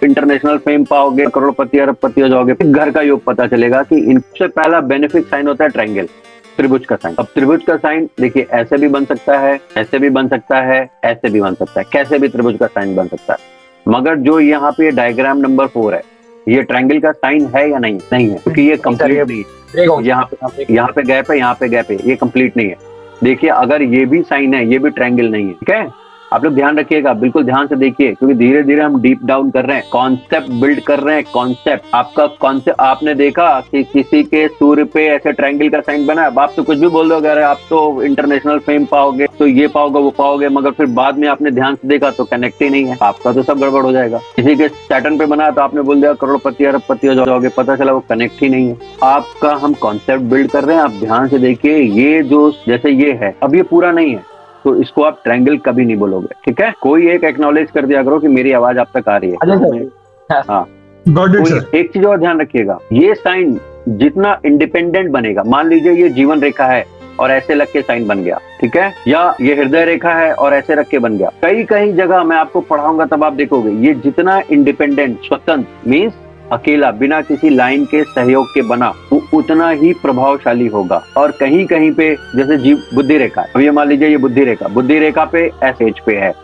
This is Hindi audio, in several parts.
इंटरनेशनल फेम पाओगे, करोड़पति अरबपति हो जाओगे। घर का योग पता चलेगा कि इनसे पहला बेनिफिक साइन होता है ट्रायंगल, त्रिभुज का साइन। अब त्रिभुज का साइन देखिए ऐसे भी बन सकता है, ऐसे भी बन सकता है, ऐसे भी बन सकता है, कैसे भी त्रिभुज का साइन बन सकता है। मगर जो यहाँ पे डायग्राम नंबर 4 है, ये ट्रायंगल का साइन है या नहीं? नहीं है, क्योंकि ये कंप्लीट नहीं है। यहाँ पे गैप है, यहाँ पे गैप है, ये कंप्लीट नहीं है। देखिए अगर ये भी साइन है, ये भी ट्रायंगल नहीं है। ठीक है, आप लोग ध्यान रखिएगा, बिल्कुल ध्यान से देखिए, क्योंकि धीरे धीरे हम डीप डाउन कर रहे हैं, कॉन्सेप्ट बिल्ड कर रहे हैं। कॉन्सेप्ट आपका कॉन्सेप्ट, आपने देखा कि किसी के सूर्य पे ऐसे ट्रायंगल का साइन बना है, अब आप तो कुछ भी बोल दोगे, अरे आप तो इंटरनेशनल फेम पाओगे, तो ये पाओगे वो पाओगे, मगर फिर बाद में आपने ध्यान से देखा तो कनेक्ट ही नहीं है, आपका तो सब गड़बड़ हो जाएगा। किसी के सैटर्न पे बना तो आपने बोल दिया करोड़पति अरबपति हो जाओगे, पता चला वो कनेक्ट ही नहीं है। आपका हम कॉन्सेप्ट बिल्ड कर रहे हैं, आप ध्यान से देखिए। ये जो जैसे ये है, अब ये पूरा नहीं है, तो इसको आप ट्रायंगल कभी नहीं बोलोगे। ठीक है, कोई एक एक्नॉलेज कर दिया करो कि मेरी आवाज आप तक आ रही है। हाँ, एक चीज और ध्यान रखिएगा, ये साइन जितना इंडिपेंडेंट बनेगा, मान लीजिए ये जीवन रेखा है और ऐसे लग के साइन बन गया, ठीक है, या ये हृदय रेखा है और ऐसे रख के बन गया। कई कई जगह मैं आपको पढ़ाऊंगा तब आप देखोगे, ये जितना इंडिपेंडेंट, स्वतंत्र मीन्स अकेला, बिना किसी लाइन के सहयोग के बना, वो उतना ही प्रभावशाली होगा। और कहीं कहीं पे जैसे जीव बुद्धि रेखा है, अब ये मान लीजिए ये बुद्धि रेखा पे एस एच पे है,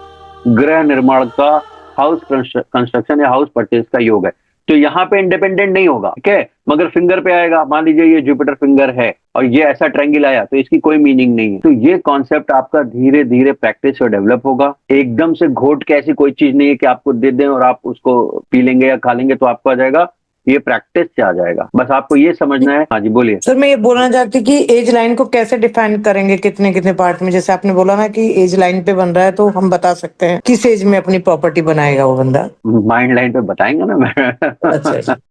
गृह निर्माण का, हाउस कंस्ट्रक्शन या हाउस परचेज का योग है, तो यहाँ पे इंडिपेंडेंट नहीं होगा। ठीक है, मगर फिंगर पे आएगा, मान लीजिए ये जुपिटर फिंगर है और ये ऐसा ट्रायंगल आया, तो इसकी कोई मीनिंग नहीं है। तो ये कॉन्सेप्ट आपका धीरे धीरे प्रैक्टिस से डेवलप होगा। एकदम से घोट के ऐसी कोई चीज नहीं है कि आपको दे दें और आप उसको पी लेंगे या खा लेंगे तो आपको आ जाएगा, ये प्रैक्टिस से आ जाएगा। बस आपको ये समझना है। हाँ जी बोलिए सर, मैं ये बोलना चाहती कि एज लाइन को कैसे डिफाइन करेंगे, कितने कितने पार्ट में? जैसे आपने बोला ना कि एज लाइन पे बन रहा है, तो हम बता सकते हैं किस एज में अपनी प्रॉपर्टी बनाएगा वो बंदा? माइंड लाइन पे बताएंगे ना मैं। अच्छा